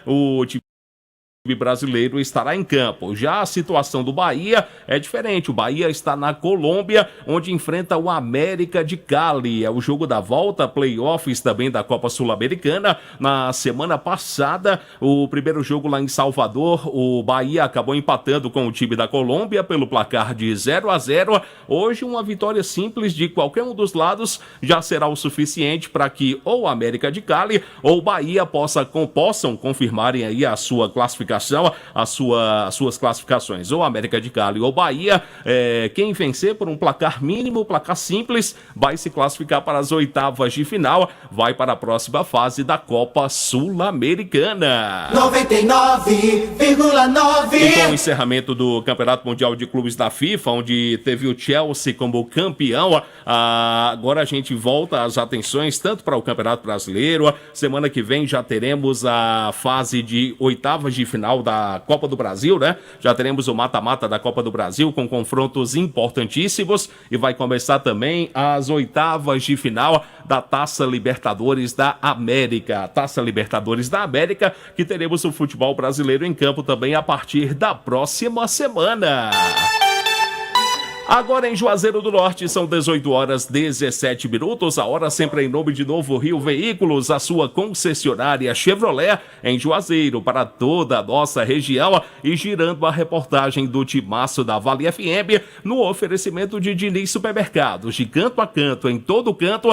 o time brasileiro estará em campo. Já a situação do Bahia é diferente. O Bahia está na Colômbia, onde enfrenta o América de Cali. É o jogo da volta, playoffs também da Copa Sul-Americana. Na semana passada, o primeiro jogo lá em Salvador, o Bahia acabou empatando com o time da Colômbia pelo placar de 0-0. Hoje, uma vitória simples de qualquer um dos lados já será o suficiente para que ou o América de Cali ou o Bahia possam confirmarem aí a sua classificação, as suas classificações, ou América de Cali ou Bahia. Quem vencer por um placar mínimo, placar simples, vai se classificar para as oitavas de final, vai para a próxima fase da Copa Sul-Americana. 99,9. E com o encerramento do Campeonato Mundial de Clubes da FIFA, onde teve o Chelsea como campeão, agora a gente volta as atenções tanto para o Campeonato Brasileiro. Semana que vem já teremos a fase de oitavas de final da Copa do Brasil, né? Já teremos o mata-mata da Copa do Brasil com confrontos importantíssimos e vai começar também as oitavas de final da Taça Libertadores da América. Taça Libertadores da América, que teremos o futebol brasileiro em campo também a partir da próxima semana. Agora em Juazeiro do Norte, são 18h17, a hora sempre em nome de Novo Rio Veículos, a sua concessionária Chevrolet em Juazeiro para toda a nossa região, e girando a reportagem do Timaço da Vale FM no oferecimento de Diniz Supermercados, de canto a canto, em todo canto,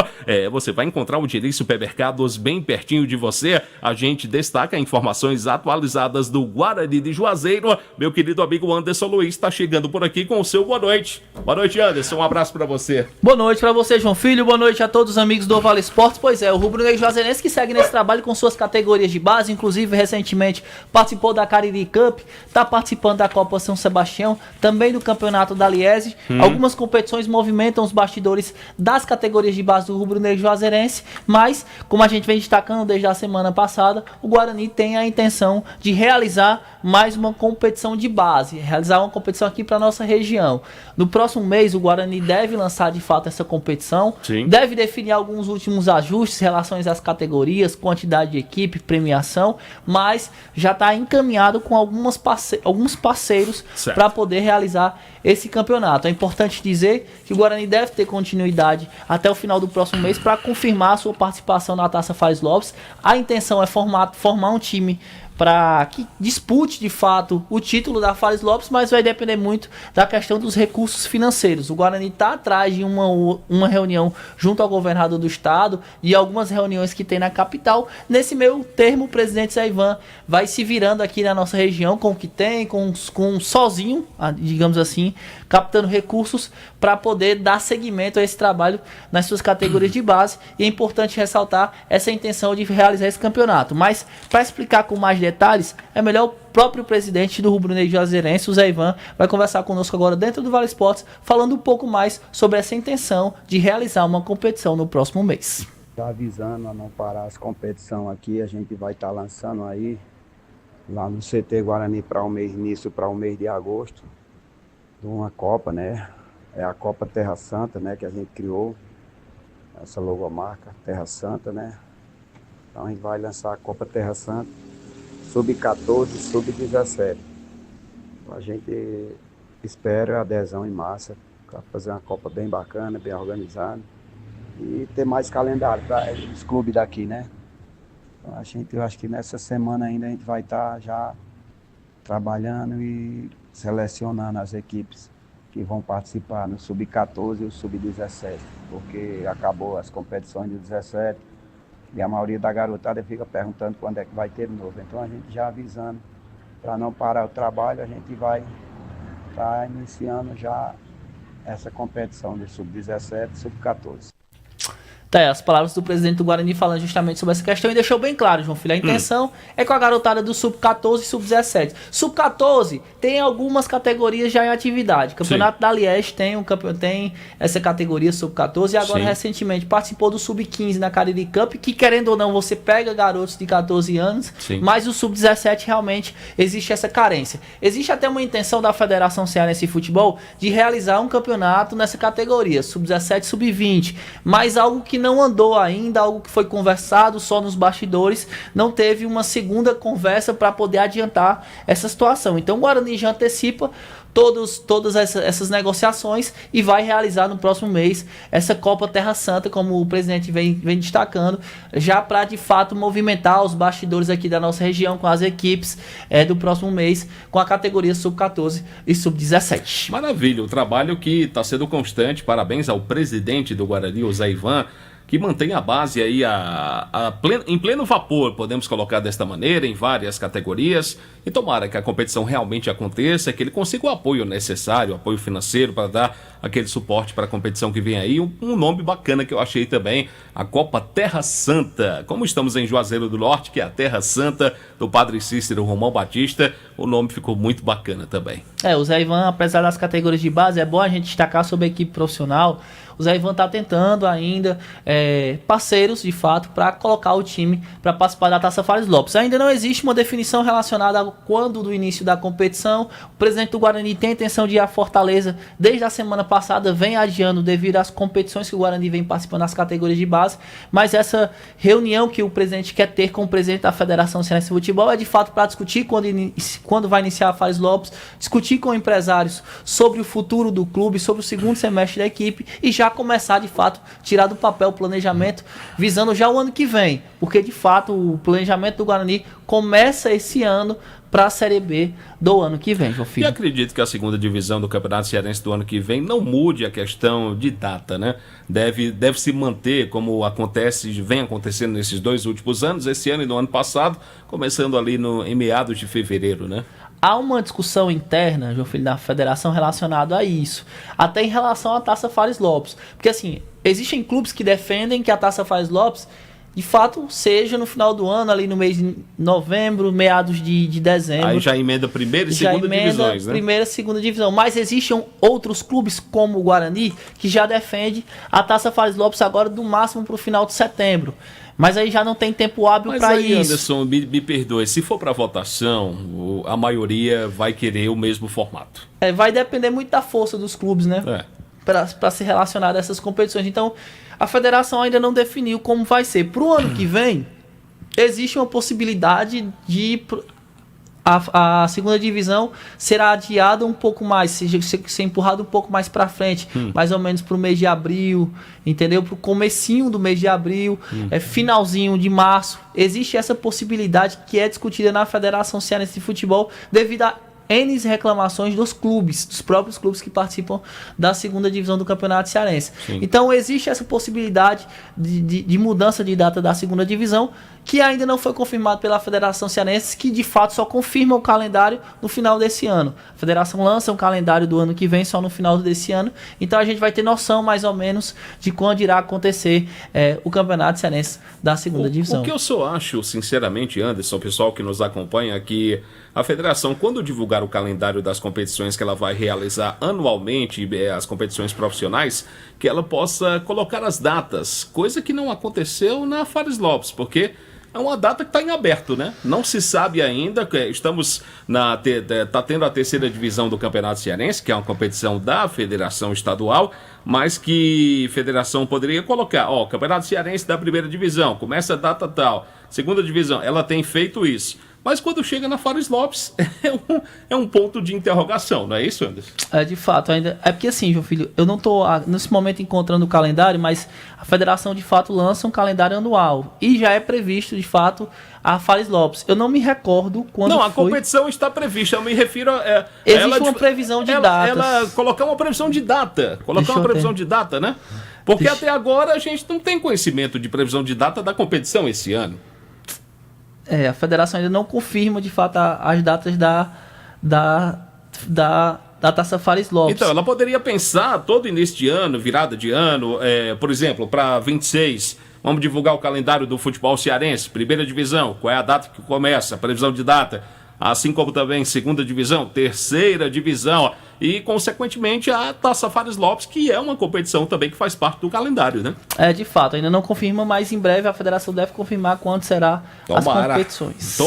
você vai encontrar o Diniz Supermercados bem pertinho de você. A gente destaca informações atualizadas do Guarani de Juazeiro. Meu querido amigo Anderson Luiz está chegando por aqui com o seu boa noite. Boa noite, Anderson. Um abraço pra você. Boa noite pra você, João Filho. Boa noite a todos os amigos do Vale Esportes. Pois é, o Rubro Negro Juazeirense que segue nesse trabalho com suas categorias de base. Inclusive, recentemente participou da Cariri Cup, está participando da Copa São Sebastião, também do Campeonato da Liese. Algumas competições movimentam os bastidores das categorias de base do Rubro Negro Juazeirense, mas, como a gente vem destacando desde a semana passada, o Guarani tem a intenção de realizar mais uma competição de base, realizar uma competição aqui para nossa região. No próximo mês, o Guarani deve lançar de fato essa competição. Sim. Deve definir alguns últimos ajustes em relação às categorias, quantidade de equipe, premiação, mas já está encaminhado com alguns parceiros para poder realizar esse campeonato. É importante dizer que o Guarani deve ter continuidade até o final do próximo mês para confirmar a sua participação na Taça Faz Lopes. A intenção é formar um time para que dispute de fato o título da Fales Lopes, mas vai depender muito da questão dos recursos financeiros. O Guarani está atrás de uma reunião junto ao governador do estado e algumas reuniões que tem na capital. Nesse meio termo, o presidente Zé Ivan vai se virando aqui na nossa região com o que tem, com sozinho, digamos assim, captando recursos para poder dar seguimento a esse trabalho nas suas categorias de base. E é importante ressaltar essa intenção de realizar esse campeonato. Mas, para explicar com mais detalhes, é melhor o próprio presidente do Rubro Negro Juazeirense, o Zé Ivan, vai conversar conosco agora dentro do Vale Esportes, falando um pouco mais sobre essa intenção de realizar uma competição no próximo mês. Já avisando a não parar as competições aqui, a gente vai estar lançando aí lá no CT Guarani para o início para o mês de agosto, uma Copa, né? É a Copa Terra Santa, né? Que a gente criou, essa logomarca Terra Santa, né? Então a gente vai lançar a Copa Terra Santa, Sub-14 e Sub-17. A gente espera a adesão em massa para fazer uma Copa bem bacana, bem organizada e ter mais calendário para os clubes daqui, né? Então, eu acho que nessa semana ainda a gente vai estar já trabalhando e selecionando as equipes que vão participar no Sub-14 e o Sub-17, porque acabou as competições de 17 e a maioria da garotada fica perguntando quando é que vai ter de novo. Então a gente já avisando, para não parar o trabalho, a gente vai estar iniciando já essa competição do Sub-17 e Sub-14. Tá, as palavras do presidente do Guarani falando justamente sobre essa questão e deixou bem claro, João Filho. A intenção é com a garotada do Sub-14 e Sub-17. Sub-14 tem algumas categorias já em atividade. Campeonato da Liege tem essa categoria Sub-14 e agora recentemente participou do Sub-15 na Cariri Cup, que querendo ou não você pega garotos de 14 anos, mas o Sub-17 realmente existe essa carência. Existe até uma intenção da Federação Cearense de Futebol de realizar um campeonato nessa categoria, Sub-17 e Sub-20, mas algo que que não andou ainda, algo que foi conversado só nos bastidores, não teve uma segunda conversa para poder adiantar essa situação. Então o Guarani já antecipa todas essas negociações e vai realizar no próximo mês essa Copa Terra Santa, como o presidente vem destacando, já para de fato movimentar os bastidores aqui da nossa região com as equipes do próximo mês, com a categoria Sub-14 e Sub-17. Maravilha, o trabalho que está sendo constante. Parabéns ao presidente do Guarani, o Zé Ivan, que mantém a base aí em pleno vapor, podemos colocar desta maneira, em várias categorias. E tomara que a competição realmente aconteça, que ele consiga o apoio necessário, apoio financeiro para dar aquele suporte para a competição que vem aí. Um nome bacana que eu achei também, a Copa Terra Santa. Como estamos em Juazeiro do Norte, que é a Terra Santa do Padre Cícero Romão Batista, o nome ficou muito bacana também. O Zé Ivan, apesar das categorias de base, é bom a gente destacar sobre a equipe profissional. O Zé Ivan está tentando ainda parceiros, de fato, para colocar o time para participar da Taça Fares Lopes. Ainda não existe uma definição relacionada a quando do início da competição. O presidente do Guarani tem a intenção de ir à Fortaleza desde a semana passada, vem adiando devido às competições que o Guarani vem participando nas categorias de base, mas essa reunião que o presidente quer ter com o presidente da Federação Cearense de Futebol é de fato para discutir quando vai iniciar a Fares Lopes, discutir com empresários sobre o futuro do clube, sobre o segundo semestre da equipe e já começar de fato tirar do papel o planejamento visando já o ano que vem, porque de fato o planejamento do Guarani começa esse ano para a Série B do ano que vem, João Filho. E acredito que a segunda divisão do Campeonato Cearense do ano que vem não mude a questão de data, né? Deve se manter como vem acontecendo nesses 2 últimos anos, esse ano e no ano passado, começando ali em meados de fevereiro, né? Há uma discussão interna, João Filho, da federação relacionada a isso, até em relação à Taça Fares Lopes, porque assim, existem clubes que defendem que a Taça Fares Lopes de fato seja no final do ano, ali no mês de novembro, meados de dezembro. Aí já emenda primeira e segunda divisões, né? Primeira e segunda divisão. Mas existem outros clubes, como o Guarani, que já defende a Taça Fares Lopes agora do máximo para o final de setembro. Mas aí já não tem tempo hábil para isso. Mas Anderson, me perdoe, se for para votação, a maioria vai querer o mesmo formato. Vai depender muito da força dos clubes, né? Para se relacionar a essas competições. Então, a federação ainda não definiu como vai ser. Para o ano que vem, existe uma possibilidade de a segunda divisão será adiada um pouco mais, ser empurrada um pouco mais para frente, mais ou menos para o mês de abril, entendeu? Para o comecinho do mês de abril, finalzinho de março. Existe essa possibilidade que é discutida na Federação Cearense de Futebol devido a N reclamações dos clubes, dos próprios clubes que participam da segunda divisão do Campeonato Cearense. Sim. Então existe essa possibilidade de mudança de data da segunda divisão, que ainda não foi confirmado pela Federação Cearense, que de fato só confirma o calendário no final desse ano. A Federação lança um calendário do ano que vem só no final desse ano, então a gente vai ter noção mais ou menos de quando irá acontecer o Campeonato Cearense da segunda divisão. O que eu só acho, sinceramente, Anderson, pessoal que nos acompanha, que a Federação, quando divulgar o calendário das competições que ela vai realizar anualmente, as competições profissionais, que ela possa colocar as datas, coisa que não aconteceu na Fares Lopes, porque é uma data que está em aberto, né? Não se sabe ainda, estamos tá tendo a terceira divisão do Campeonato Cearense, que é uma competição da Federação Estadual, mas que a Federação poderia colocar, Campeonato Cearense da primeira divisão, começa a data tal, segunda divisão, ela tem feito isso. Mas quando chega na Fares Lopes, é um ponto de interrogação, não é isso, Anderson? De fato, ainda. É porque assim, João Filho, eu não estou nesse momento encontrando o calendário, mas a federação de fato lança um calendário anual. E já é previsto, de fato, a Fares Lopes. Eu não me recordo quando Não, a competição está prevista, eu me refiro a... Existe uma previsão de datas. Ela colocar uma previsão de data. Né? Porque até agora a gente não tem conhecimento de previsão de data da competição esse ano. A federação ainda não confirma, de fato, as datas da Taça Fares Lopes. Então, ela poderia pensar todo início de ano, virada de ano, por exemplo, para 26, vamos divulgar o calendário do futebol cearense, primeira divisão, qual é a data que começa, a previsão de data, assim como também segunda divisão, terceira divisão, e, consequentemente, a Taça Fares Lopes, que é uma competição também que faz parte do calendário, né? De fato, ainda não confirma, mas em breve a federação deve confirmar quando será as competições.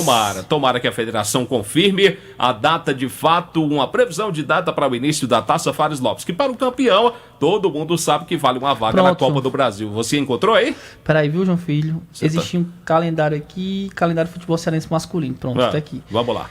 Tomara que a federação confirme a data de fato, uma previsão de data para o início da Taça Fares Lopes, que para o campeão, todo mundo sabe que vale uma vaga na Copa do Brasil. Você encontrou aí? Peraí, viu, João Filho? Existe um calendário aqui, calendário de futebol cearense masculino. Pronto, tá aqui. Vamos lá.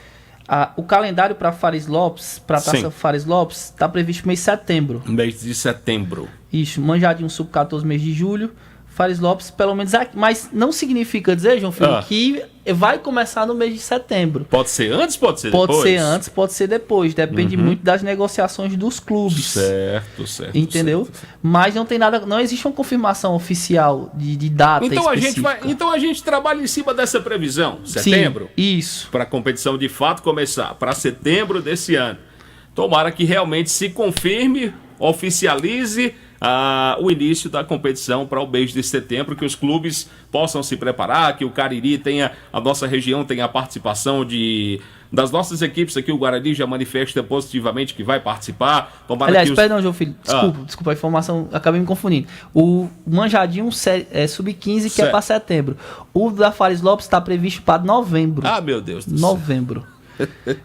O calendário para Fares Lopes, para a Taça Fares Lopes, está previsto mês de setembro. Mês de setembro. Isso, Manjadinho Sub-14, mês de julho. Fares Lopes, pelo menos aqui. Mas não significa dizer, João Filho, que vai começar no mês de setembro. Pode ser antes, pode ser depois? Pode ser antes, pode ser depois. Depende muito das negociações dos clubes. Certo. Entendeu? Mas não tem nada, não existe uma confirmação oficial de data específica. Então a gente trabalha em cima dessa previsão. Setembro? Sim, isso. Para a competição de fato começar. Para setembro desse ano. Tomara que realmente se confirme, oficialize o início da competição para o mês de setembro, que os clubes possam se preparar, que o Cariri tenha, a nossa região tenha a participação das nossas equipes aqui. O Guarani já manifesta positivamente que vai participar. Aliás, perdão, João Filho, desculpa a informação, acabei me confundindo. O Manjadinho é sub-15, que é para setembro. O da Fares Lopes está previsto para novembro. Meu Deus do céu. Novembro.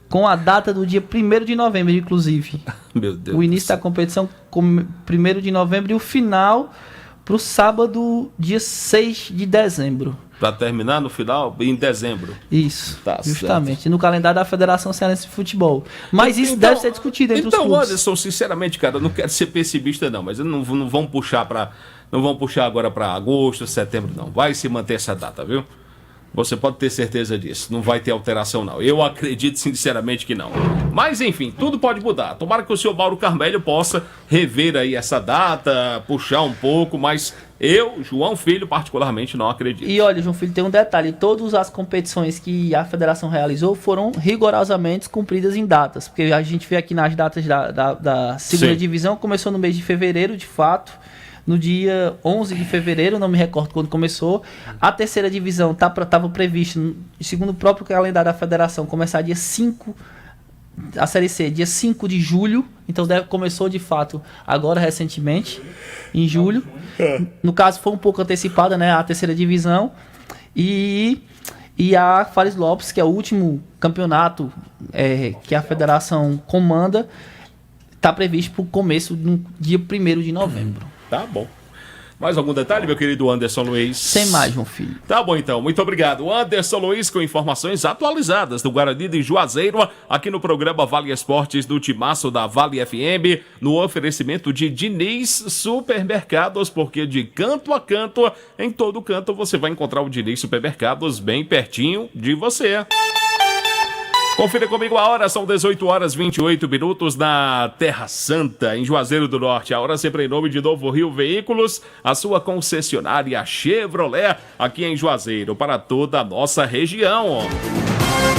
Com a data do dia 1º de novembro, inclusive. Meu Deus. O início da competição com 1º de novembro e o final para o sábado, dia 6 de dezembro. Para terminar no final, em dezembro. Isso, justamente. Certo. No calendário da Federação Cearense de Futebol. Mas isso deve ser discutido entre os clubes. Então, Anderson, sinceramente, cara, eu não quero ser pessimista, não. Mas não vão puxar agora para agosto, setembro, não. Vai se manter essa data, viu? Você pode ter certeza disso. Não vai ter alteração, não. Eu acredito sinceramente que não. Mas, enfim, tudo pode mudar. Tomara que o senhor Mauro Carmelho possa rever aí essa data, puxar um pouco, mas eu, João Filho, particularmente, não acredito. E olha, João Filho, tem um detalhe. Todas as competições que a federação realizou foram rigorosamente cumpridas em datas. Porque a gente vê aqui nas datas da segunda divisão, começou no mês de fevereiro, de fato. No dia 11 de fevereiro, não me recordo quando começou. A terceira divisão estava previsto, segundo o próprio calendário da federação, começar dia 5, a Série C, dia 5 de julho. Então começou de fato agora recentemente, em julho. No caso foi um pouco antecipada, né, a terceira divisão. E a Fares Lopes, que é o último campeonato que a federação comanda, está previsto para o começo no dia 1º de novembro. Tá bom. Mais algum detalhe, meu querido Anderson Luiz? Sem mais, João Filho. Tá bom, então. Muito obrigado. Anderson Luiz com informações atualizadas do Guarani de Juazeiro, aqui no programa Vale Esportes do Timaço da Vale FM, no oferecimento de Diniz Supermercados, porque de canto a canto, em todo canto, você vai encontrar o Diniz Supermercados bem pertinho de você. Confira comigo a hora, são 18h28 na Terra Santa, em Juazeiro do Norte. A hora sempre em nome de Novo Rio Veículos, a sua concessionária Chevrolet, aqui em Juazeiro, para toda a nossa região.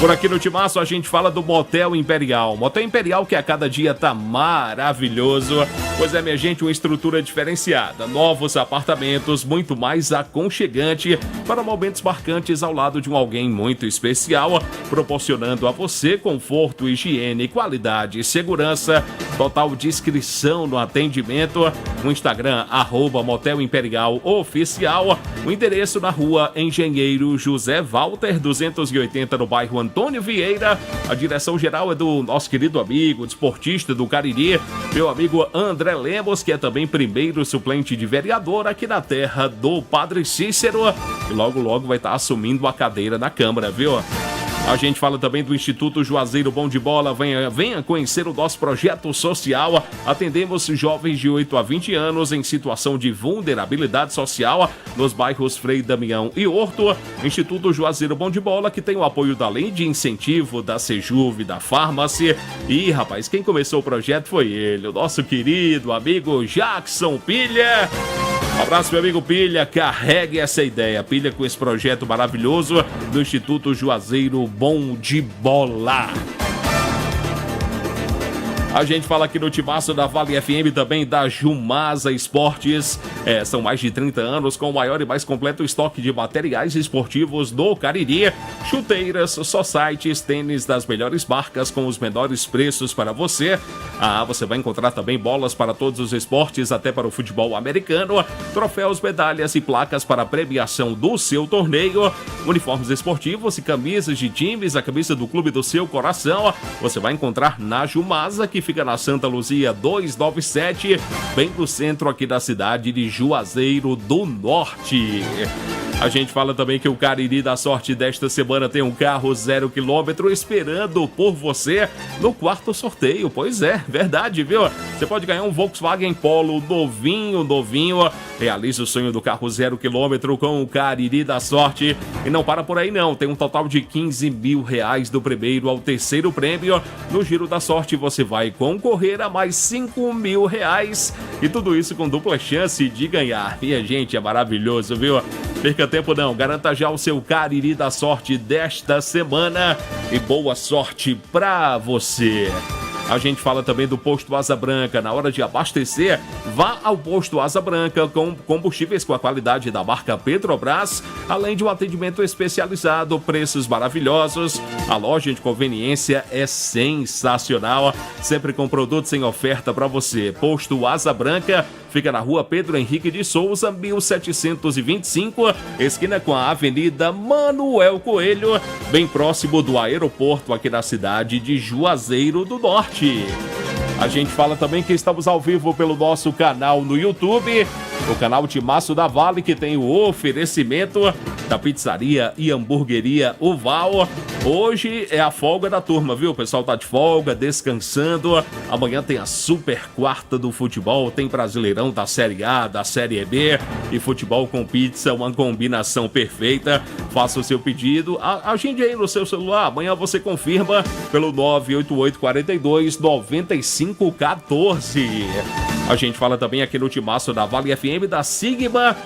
Por aqui no Timaço a gente fala do Motel Imperial. Motel Imperial que a cada dia tá maravilhoso. Pois é, minha gente, uma estrutura diferenciada. Novos apartamentos, muito mais aconchegante para momentos marcantes ao lado de alguém muito especial, proporcionando a você conforto, higiene, qualidade e segurança. Total discrição no atendimento. No Instagram, @Motel Imperial Oficial. O endereço na rua Engenheiro José Walter, 280, no bairro Antônio Vieira. A direção geral é do nosso querido amigo, desportista do Cariri, meu amigo André Lemos, que é também primeiro suplente de vereador aqui na terra do Padre Cícero. E logo, logo vai estar assumindo a cadeira na Câmara, viu? A gente fala também do Instituto Juazeiro Bom de Bola. Venha conhecer o nosso projeto social. Atendemos jovens de 8 a 20 anos em situação de vulnerabilidade social nos bairros Frei Damião e Horto. Instituto Juazeiro Bom de Bola, que tem o apoio da Lei de Incentivo, da Sejuve, da Farmácia. E, rapaz, quem começou o projeto foi ele, o nosso querido amigo Jackson Pilha. Um abraço, meu amigo Pilha, carregue essa ideia. Pilha com esse projeto maravilhoso do Instituto Juazeiro Bom de Bola. A gente fala aqui no timaço da Vale FM também da Jumasa Esportes. São mais de 30 anos com o maior e mais completo estoque de materiais esportivos do Cariri. Chuteiras, societies, tênis das melhores marcas com os menores preços para você. Você vai encontrar também bolas para todos os esportes, até para o futebol americano. Troféus, medalhas e placas para a premiação do seu torneio. Uniformes esportivos e camisas de times, a camisa do clube do seu coração. Você vai encontrar na Jumasa, que fica na Santa Luzia 297, bem no centro aqui da cidade de Juazeiro do Norte. A gente fala também que o Cariri da Sorte desta semana tem um carro 0 km esperando por você no quarto sorteio. Pois é, verdade, viu? Você pode ganhar um Volkswagen Polo novinho. Realize o sonho do carro 0 km com o Cariri da Sorte. E não para por aí não, tem um total de R$15 mil do primeiro ao terceiro prêmio. No Giro da Sorte você vai concorrer a mais R$5 mil. E tudo isso com dupla chance de ganhar. Minha gente, é maravilhoso, viu? Perca tempo não, garanta já o seu Cariri da Sorte desta semana e boa sorte pra você. A gente fala também do Posto Asa Branca. Na hora de abastecer, vá ao Posto Asa Branca com combustíveis com a qualidade da marca Petrobras, além de um atendimento especializado, preços maravilhosos. A loja de conveniência é sensacional, sempre com produtos em oferta para você. Posto Asa Branca fica na rua Pedro Henrique de Souza, 1725, esquina com a Avenida Manuel Coelho, bem próximo do aeroporto aqui na cidade de Juazeiro do Norte. A gente fala também que estamos ao vivo pelo nosso canal no YouTube, o canal Timaço da Vale, que tem o oferecimento da pizzaria e hamburgueria Oval. Hoje é a folga da turma, viu? O pessoal tá de folga, descansando. Amanhã tem a super quarta do futebol, tem Brasileirão da Série A, da Série B e futebol com pizza, uma combinação perfeita. Faça o seu pedido, agende aí no seu celular. Amanhã você confirma pelo 98842-9514. A gente fala também aqui no Timaço da Vale FM da Sigma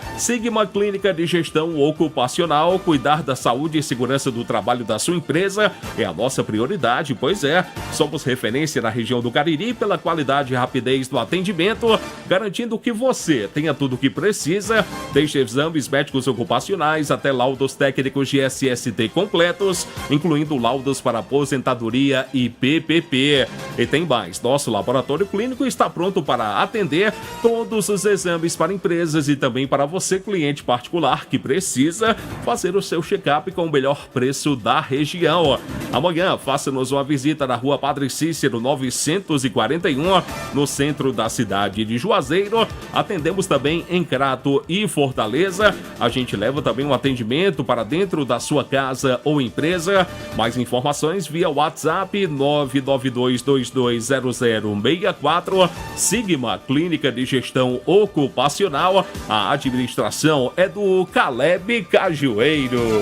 Clínica de Gestão Ocupacional. Cuidar da saúde e segurança do trabalho da sua empresa é a nossa prioridade, pois é. Somos referência na região do Cariri pela qualidade e rapidez do atendimento, garantindo que você tenha tudo o que precisa, desde exames médicos ocupacionais até laudos técnicos de SST completos, incluindo laudos para aposentadoria e PPP. E tem mais, nosso laboratório clínico está pronto para atender todos os exames para empresas e também para você, cliente particular, que precisa fazer o seu check-up com o melhor preço da região. Amanhã, faça-nos uma visita na rua Padre Cícero 941, no centro da cidade de Juazeiro. Atendemos também em Crato e Fortaleza. A gente leva também um atendimento para dentro da sua casa ou empresa. Mais informações via WhatsApp 992220064. Sigma Clínica de Gestão Ocupacional. A administração é do Caleb Cajueiro.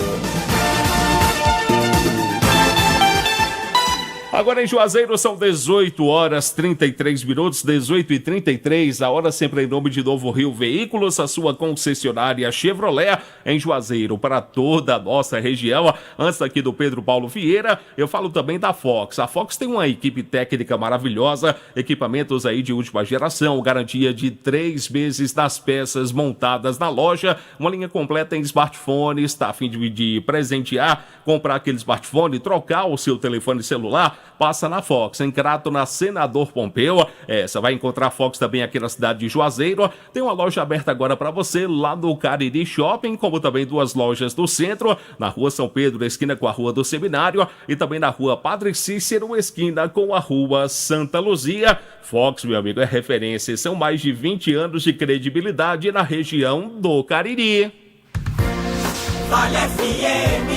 Agora em Juazeiro são 18h33, 18h33, a hora sempre em nome de Novo Rio Veículos, a sua concessionária Chevrolet em Juazeiro para toda a nossa região. Antes aqui do Pedro Paulo Vieira, eu falo também da Fox. A Fox tem uma equipe técnica maravilhosa, equipamentos aí de última geração, garantia de 3 meses nas peças montadas na loja, uma linha completa em smartphones, tá a fim de presentear, comprar aquele smartphone, trocar o seu telefone celular, passa na Fox, em Crato, na Senador Pompeu. Você vai encontrar a Fox também aqui na cidade de Juazeiro. Tem uma loja aberta agora para você lá no Cariri Shopping, como também 2 lojas no centro, na rua São Pedro, esquina com a rua do Seminário, e também na rua Padre Cícero, esquina com a rua Santa Luzia. Fox, meu amigo, é referência. São mais de 20 anos de credibilidade na região do Cariri. Vale FM,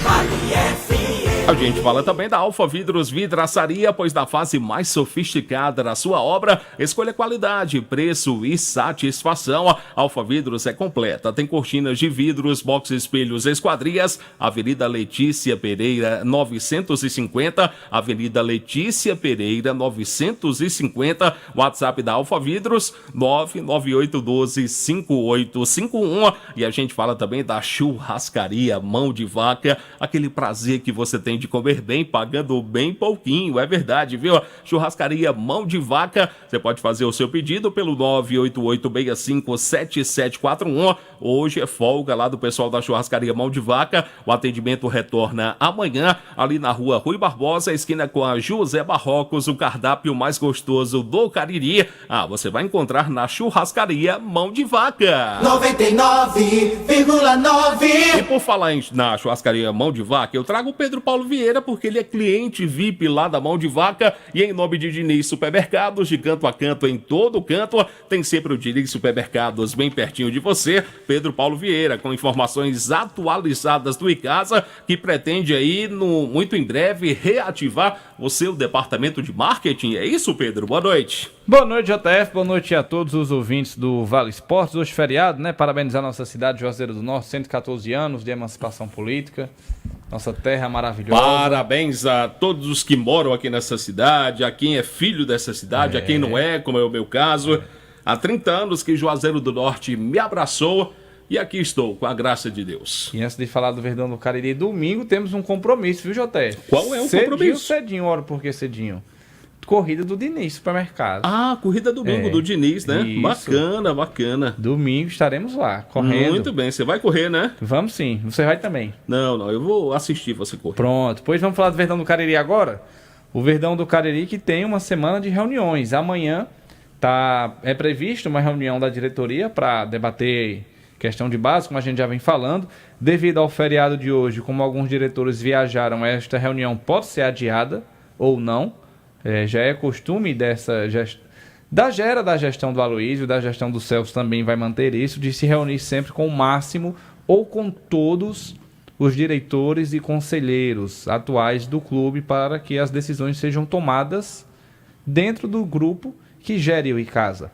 Vale FM. A gente fala também da Alfa Vidros Vidraçaria, pois na fase mais sofisticada da sua obra, escolha qualidade, preço e satisfação. A Alfa Vidros é completa, tem cortinas de vidros, box espelhos, esquadrias, Avenida Letícia Pereira 950, Avenida Letícia Pereira 950, WhatsApp da Alfa Vidros 998125851. E a gente fala também da churrascaria Mão de Vaca, aquele prazer que você tem tem de comer bem, pagando bem pouquinho, é verdade, viu? Churrascaria Mão de Vaca, você pode fazer o seu pedido pelo 988657741. Hoje é folga lá do pessoal da Churrascaria Mão de Vaca, o atendimento retorna amanhã, ali na rua Rui Barbosa, esquina com a José Barrocos, o cardápio mais gostoso do Cariri. Você vai encontrar na Churrascaria Mão de Vaca. 99,9. E por falar na Churrascaria Mão de Vaca, eu trago o Pedro Paulo Vieira, porque ele é cliente VIP lá da Mão de Vaca, e em nome de Diniz Supermercados, de canto a canto, em todo canto, tem sempre o Diniz Supermercados bem pertinho de você. Pedro Paulo Vieira, com informações atualizadas do Icasa, que pretende aí, muito em breve, reativar o seu departamento de marketing. É isso, Pedro? Boa noite. Boa noite, JF. Boa noite a todos os ouvintes do Vale Esportes. Hoje feriado, né? Parabenizar nossa cidade, Juazeiro do Norte, 114 anos de emancipação política. Nossa terra maravilhosa. Parabéns a todos os que moram aqui nessa cidade, a quem é filho dessa cidade, a quem não é, como é o meu caso. Há 30 anos que Juazeiro do Norte me abraçou. E aqui estou, com a graça de Deus. E antes de falar do Verdão do Cariri, domingo temos um compromisso, viu, JF? Qual é o compromisso? Cedinho, ora por que cedinho? Corrida do Diniz Supermercado. Corrida domingo do Diniz, né? Isso. Bacana, bacana. Domingo estaremos lá, correndo. Muito bem, você vai correr, né? Vamos sim, você vai também. Não, eu vou assistir você correr. Pronto, pois vamos falar do Verdão do Cariri agora? O Verdão do Cariri que tem uma semana de reuniões. Amanhã é prevista uma reunião da diretoria para debater questão de base, como a gente já vem falando. Devido ao feriado de hoje, como alguns diretores viajaram, esta reunião pode ser adiada ou não. Já é costume dessa da gestão do Aloysio, da gestão do Celso também vai manter isso, de se reunir sempre com o máximo ou com todos os diretores e conselheiros atuais do clube para que as decisões sejam tomadas dentro do grupo que gere o Icasa.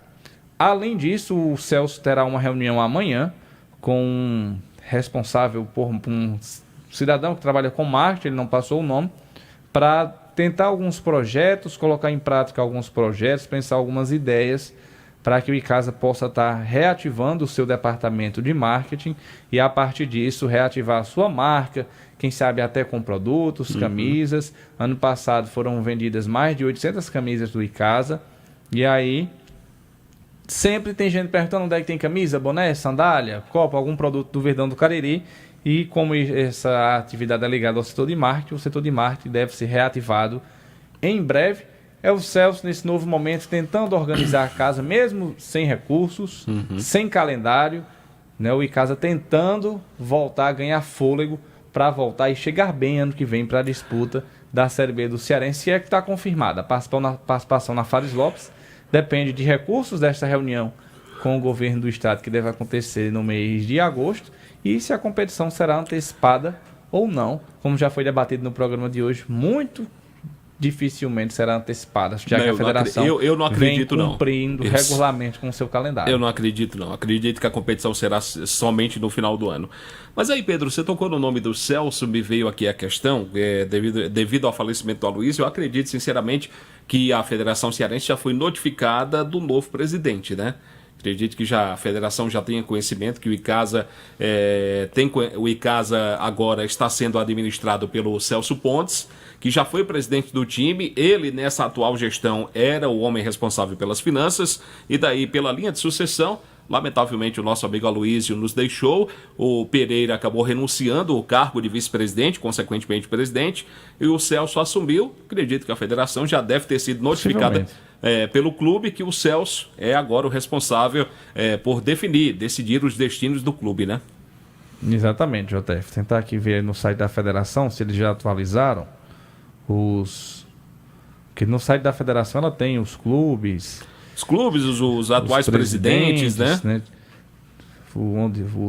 Além disso, o Celso terá uma reunião amanhã com um responsável por um cidadão que trabalha com marketing, ele não passou o nome, para tentar alguns projetos, colocar em prática alguns projetos, pensar algumas ideias para que o Icasa possa estar reativando o seu departamento de marketing e, a partir disso, reativar a sua marca, quem sabe até com produtos, camisas. Ano passado foram vendidas mais de 800 camisas do Icasa. E aí, sempre tem gente perguntando onde é que tem camisa, boné, sandália, copo, algum produto do Verdão do Cariri. E como essa atividade é ligada ao setor de marketing, o setor de marketing deve ser reativado em breve. É o Celso, nesse novo momento, tentando organizar a casa, mesmo sem recursos, sem calendário, né? O Icasa tentando voltar a ganhar fôlego para voltar e chegar bem ano que vem para a disputa da Série B do Cearense, que está confirmada. A participação na Fares Lopes depende de recursos desta reunião com o governo do estado, que deve acontecer no mês de agosto, e se a competição será antecipada ou não, como já foi debatido no programa de hoje, muito dificilmente será antecipada, já que a federação eu não acredito, vem cumprindo regularmente com o seu calendário. Eu não acredito, não. Acredito que a competição será somente no final do ano. Mas aí, Pedro, você tocou no nome do Celso, me veio aqui a questão, devido ao falecimento do Aloysio, eu acredito sinceramente que a Federação Cearense já foi notificada do novo presidente, né? Acredito que a federação já tenha conhecimento que o Icasa agora está sendo administrado pelo Celso Pontes, que já foi presidente do time. Ele, nessa atual gestão, era o homem responsável pelas finanças, e daí, pela linha de sucessão, lamentavelmente o nosso amigo Aloysio nos deixou, o Pereira acabou renunciando ao cargo de vice-presidente, consequentemente presidente, e o Celso assumiu. Acredito que a federação já deve ter sido notificada pelo clube que o Celso é agora o responsável por decidir os destinos do clube, né? Exatamente, JF. Tentar aqui ver no site da federação se eles já atualizaram porque no site da federação ela tem os clubes, os atuais presidentes, né?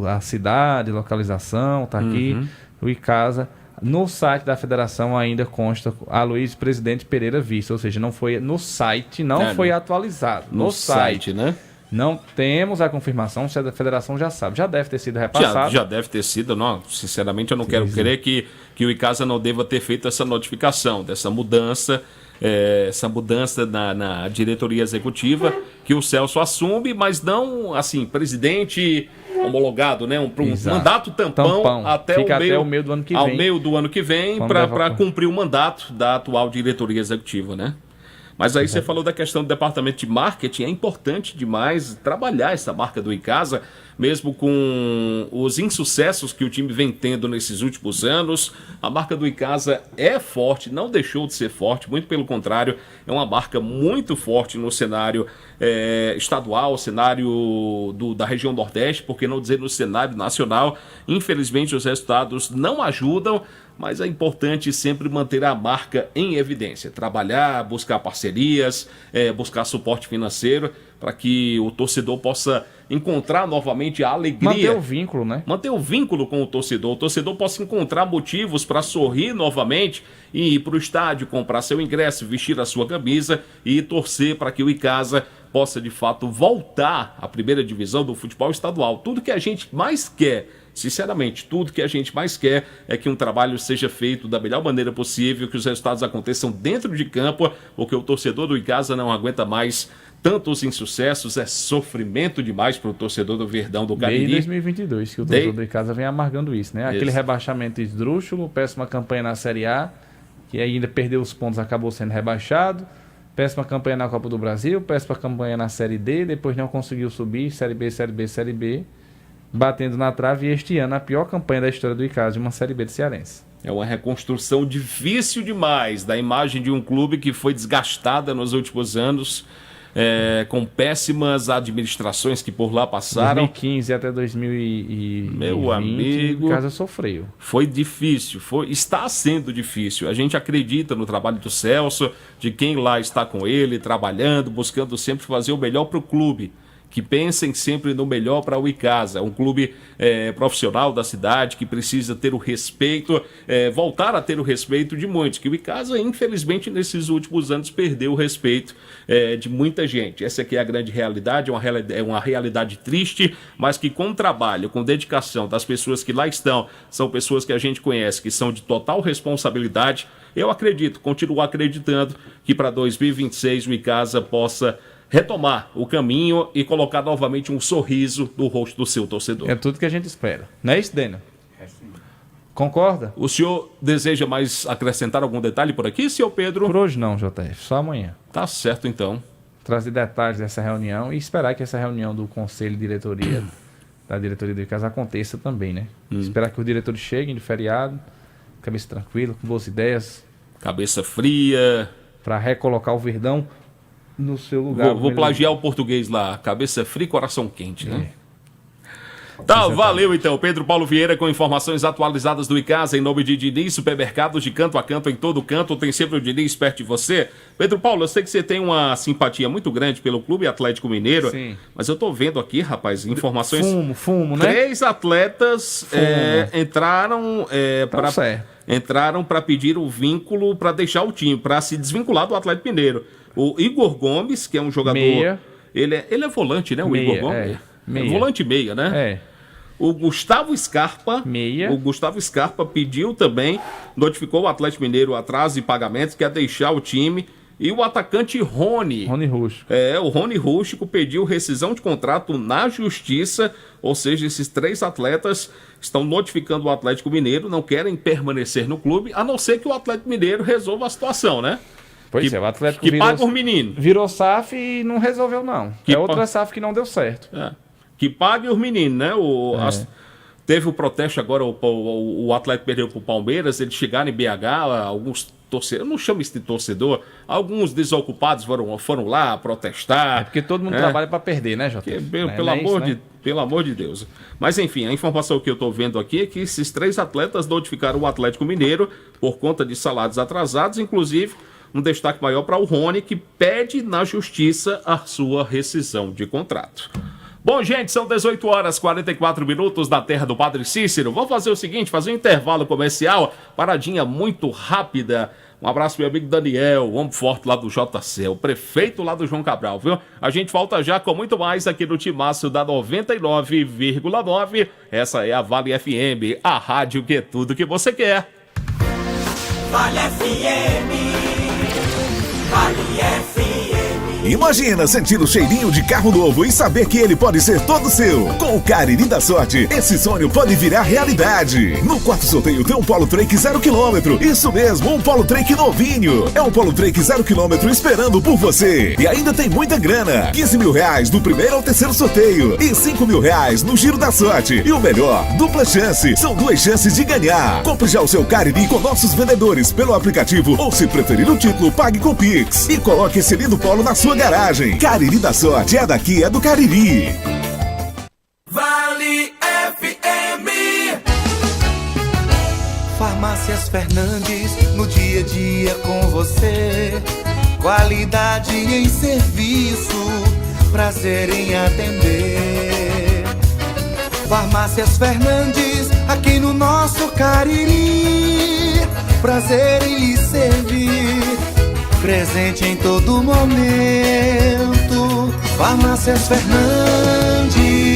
A cidade, localização, tá aqui. O Icasa. No site da federação ainda consta Aloysio Presidente Pereira Vice, ou seja, não foi no site, foi atualizado. No site, né? Não temos a confirmação, se a federação já sabe. Já deve ter sido repassado. Já deve ter sido. Não, sinceramente, eu não quero crer que o Icasa não deva ter feito essa notificação, dessa mudança, na diretoria executiva, que o Celso assume, mas não, assim, presidente homologado, né? Um mandato tampão até o meio do ano que vem. Ao meio do ano que vem, para cumprir o mandato da atual diretoria executiva, né? Mas aí você falou da questão do departamento de marketing, é importante demais trabalhar essa marca do Icasa, mesmo com os insucessos que o time vem tendo nesses últimos anos. A marca do Icasa é forte, não deixou de ser forte, muito pelo contrário, é uma marca muito forte no cenário estadual, cenário da região Nordeste, por que não dizer no cenário nacional. Infelizmente os resultados não ajudam, mas é importante sempre manter a marca em evidência, trabalhar, buscar parcerias, buscar suporte financeiro, para que o torcedor possa encontrar novamente a alegria. Manter o vínculo, né? Manter o vínculo com o torcedor possa encontrar motivos para sorrir novamente e ir para o estádio, comprar seu ingresso, vestir a sua camisa e torcer para que o Icasa possa de fato voltar à primeira divisão do futebol estadual. Tudo que a gente mais quer, sinceramente, tudo que a gente mais quer é que um trabalho seja feito da melhor maneira possível, que os resultados aconteçam dentro de campo, porque o torcedor do Icasa não aguenta mais tantos insucessos, é sofrimento demais para o torcedor do Verdão do Cariri. Desde 2022 que o torcedor do Icasa vem amargando isso, né? Aquele rebaixamento esdrúxulo, péssima campanha na Série A, que ainda perdeu os pontos, acabou sendo rebaixado, péssima campanha na Copa do Brasil, péssima campanha na Série D, depois não conseguiu subir, Série B, Série B, Série B, batendo na trave, e este ano a pior campanha da história do Icasa, de uma Série B de cearense. É uma reconstrução difícil demais da imagem de um clube que foi desgastada nos últimos anos, com péssimas administrações que por lá passaram. 2015 até 2020, meu amigo, o Icasa sofreu. Foi difícil, está sendo difícil. A gente acredita no trabalho do Celso, de quem lá está com ele, trabalhando, buscando sempre fazer o melhor para o clube. Que pensem sempre no melhor para o Icasa, um clube profissional da cidade, que precisa ter o respeito, voltar a ter o respeito de muitos, que o Icasa, infelizmente, nesses últimos anos perdeu o respeito de muita gente. Essa aqui é a grande realidade, é uma realidade triste, mas que com trabalho, com dedicação das pessoas que lá estão, são pessoas que a gente conhece, que são de total responsabilidade, eu acredito, continuo acreditando que para 2026 o Icasa possa retomar o caminho e colocar novamente um sorriso no rosto do seu torcedor. É tudo que a gente espera. Não é isso, Dênio? Concorda? O senhor deseja mais acrescentar algum detalhe por aqui, senhor Pedro? Por hoje não, JF. Só amanhã. Tá certo, então. Trazer detalhes dessa reunião e esperar que essa reunião do Conselho de Diretoria, da diretoria do Icasa, aconteça também, né? Esperar que os diretores cheguem de feriado, cabeça tranquila, com boas ideias. Cabeça fria. Para recolocar o Verdão no seu lugar. Vou plagiar o português lá. Cabeça fria e coração quente, né? Tá, valeu então. Pedro Paulo Vieira com informações atualizadas do Icasa em nome de Diniz, supermercados de canto a canto, em todo canto, tem sempre o Diniz perto de você. Pedro Paulo, eu sei que você tem uma simpatia muito grande pelo Clube Atlético Mineiro, sim, mas eu tô vendo aqui, rapaz, informações... Fumo, né? 3 atletas entraram para pedir o vínculo, para deixar o time, para se desvincular do Atlético Mineiro. O Igor Gomes, que é um jogador... Meia. Ele é volante, né? O meia, Igor Gomes? Meia. É volante meia, né? É. O Gustavo Scarpa, meia. O Gustavo Scarpa pediu também, notificou o Atlético Mineiro atraso de pagamentos, quer deixar o time. E o atacante Rony Rústico. o Rony Rústico pediu rescisão de contrato na justiça, ou seja, esses 3 atletas estão notificando o Atlético Mineiro, não querem permanecer no clube, a não ser que o Atlético Mineiro resolva a situação, né? Pois o Atlético que paga os meninos. Virou SAF e não resolveu, não. Outra SAF que não deu certo. Que pague os meninos, né? Teve o protesto agora, o Atlético perdeu para o Palmeiras, eles chegaram em BH, alguns torcedores, eu não chamo isso de torcedor, alguns desocupados foram lá protestar. É porque todo mundo trabalha para perder, né, Jota? Pelo amor de Deus. Mas enfim, a informação que eu estou vendo aqui é que esses 3 atletas notificaram o Atlético Mineiro por conta de salários atrasados, inclusive um destaque maior para o Rony, que pede na justiça a sua rescisão de contrato. Bom, gente, são 18 horas e 44 minutos na terra do Padre Cícero. Vamos fazer o seguinte, fazer um intervalo comercial, paradinha muito rápida. Um abraço pro meu amigo Daniel, homem forte lá do JC, o prefeito lá do João Cabral, viu? A gente volta já com muito mais aqui no Timaço da 99,9. Essa é a Vale FM, a rádio que é tudo que você quer. Vale FM, Vale FM. Imagina sentir o cheirinho de carro novo e saber que ele pode ser todo seu. Com o Cariri da Sorte, esse sonho pode virar realidade. No quarto sorteio tem um Polo Trek 0 km. Isso mesmo, um Polo Trek novinho. É um Polo Trek 0 km esperando por você. E ainda tem muita grana. 15 mil reais do primeiro ao terceiro sorteio. E 5 mil reais no Giro da Sorte. E o melhor, dupla chance. São 2 chances de ganhar. Compre já o seu Cariri com nossos vendedores pelo aplicativo ou, se preferir o título, pague com Pix. E coloque esse lindo Polo na sua garagem. Cariri da Sorte é daqui, é do Cariri. Vale FM. Farmácias Fernandes, no dia a dia com você. Qualidade em serviço, prazer em atender. Farmácias Fernandes, aqui no nosso Cariri. Prazer em lhe servir, presente em todo momento. Farmácias Fernandes.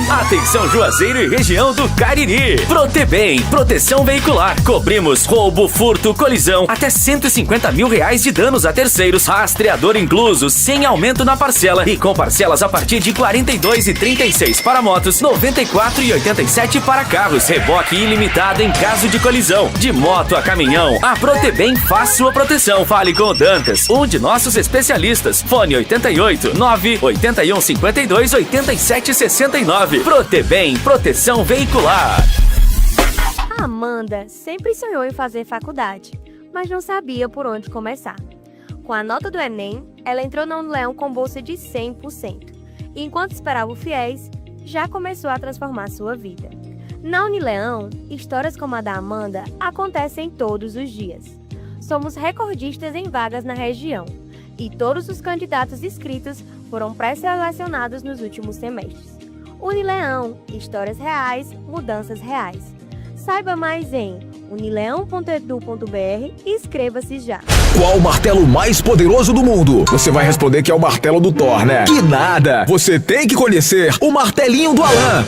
Atenção Juazeiro e região do Cariri. Protebem, proteção veicular. Cobrimos roubo, furto, colisão, até 150 mil reais de danos a terceiros. Rastreador incluso, sem aumento na parcela e com parcelas a partir de 42,36 para motos, 94,87 para carros. Reboque ilimitado em caso de colisão. De moto a caminhão, a Protebem faz sua proteção. Fale com o Dantas, um de nossos especialistas. Fone 88 981 52 87 69. Protebem, proteção veicular. A Amanda sempre sonhou em fazer faculdade, mas não sabia por onde começar. Com a nota do Enem, ela entrou na Unileão com bolsa de 100%. E enquanto esperava o FIES, já começou a transformar sua vida. Na Unileão, histórias como a da Amanda acontecem todos os dias. Somos recordistas em vagas na região, e todos os candidatos inscritos foram pré-selecionados nos últimos semestres. Unileão, histórias reais, mudanças reais. Saiba mais em unileão.edu.br e inscreva-se já. Qual o martelo mais poderoso do mundo? Você vai responder que é o martelo do Thor, né? Que nada! Você tem que conhecer o martelinho do Alan.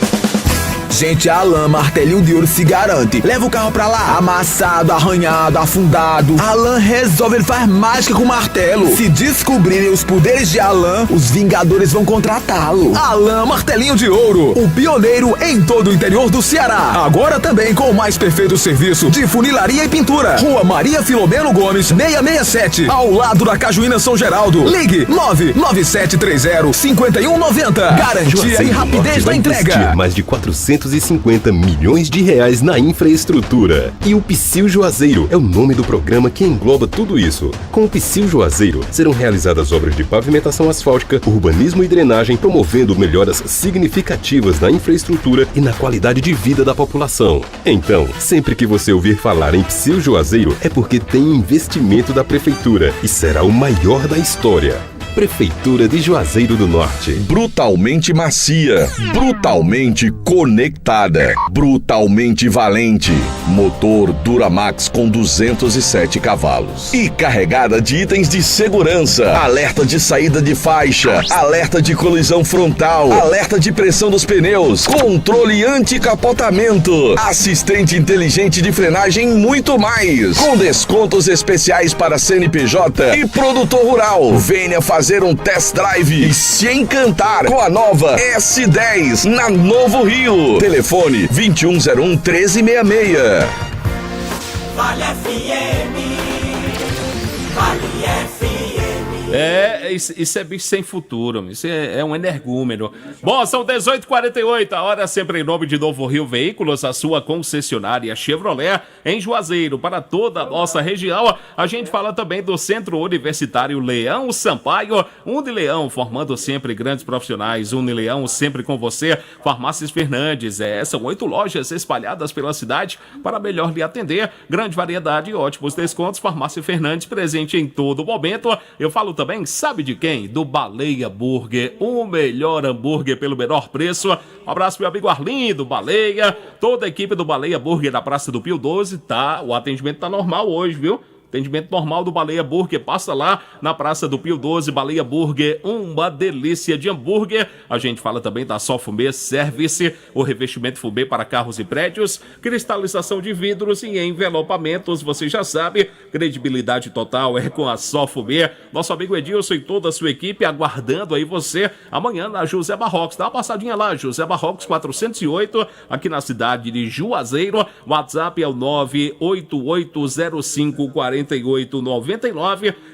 Gente, a Alan Martelinho de Ouro se garante. Leva o carro pra lá, amassado, arranhado, afundado. Alan resolve, ele faz mágica com o martelo. Se descobrirem os poderes de Alan, os Vingadores vão contratá-lo. Alan Martelinho de Ouro, o pioneiro em todo o interior do Ceará. Agora também com o mais perfeito serviço de funilaria e pintura. Rua Maria Filomeno Gomes, 667, ao lado da Cajuína São Geraldo. Ligue 99730-5190. Garantia e rapidez da entrega. Mais de 450 milhões de reais na infraestrutura. E o Psyu Juazeiro é o nome do programa que engloba tudo isso. Com o Psyu Juazeiro serão realizadas obras de pavimentação asfáltica, urbanismo e drenagem, promovendo melhoras significativas na infraestrutura e na qualidade de vida da população. Então, sempre que você ouvir falar em Psyu Juazeiro, é porque tem investimento da Prefeitura e será o maior da história. Prefeitura de Juazeiro do Norte. Brutalmente macia, brutalmente conectada, brutalmente valente. Motor Duramax com 207 cavalos. E carregada de itens de segurança. Alerta de saída de faixa, alerta de colisão frontal, alerta de pressão dos pneus, controle anti-capotamento, assistente inteligente de frenagem e muito mais. Com descontos especiais para CNPJ e produtor rural. Venha fazer um test drive e se encantar com a nova S10 na Novo Rio. Telefone 2101-1366. Vale FM. Vale FM. Isso é bicho sem futuro, isso é um energúmeno. Bom, são 18h48, a hora sempre em nome de Novo Rio Veículos, a sua concessionária Chevrolet em Juazeiro, para toda a nossa região. A gente fala também do Centro Universitário Leão Sampaio, Unileão, formando sempre grandes profissionais. Unileão sempre com você. Farmácias Fernandes, são 8 lojas espalhadas pela cidade para melhor lhe atender. Grande variedade e ótimos descontos. Farmácia Fernandes presente em todo momento. Eu falo também, sabe de quem? Do Baleia Burger, o melhor hambúrguer pelo menor preço. Um abraço pro meu amigo Arlindo, Baleia, toda a equipe do Baleia Burger da Praça do Pio 12, tá? O atendimento tá normal hoje, viu? Atendimento normal do Baleia Burger. Passa lá na Praça do Pio 12, Baleia Burger, uma delícia de hambúrguer. A gente fala também da Sol Fumê Service, o revestimento fumê para carros e prédios, cristalização de vidros e envelopamentos. Você já sabe, credibilidade total é com a Sol Fumê. Nosso amigo Edilson e toda a sua equipe aguardando aí você amanhã na José Barrocos. Dá uma passadinha lá, José Barrocos 408, aqui na cidade de Juazeiro. WhatsApp é o 988054899.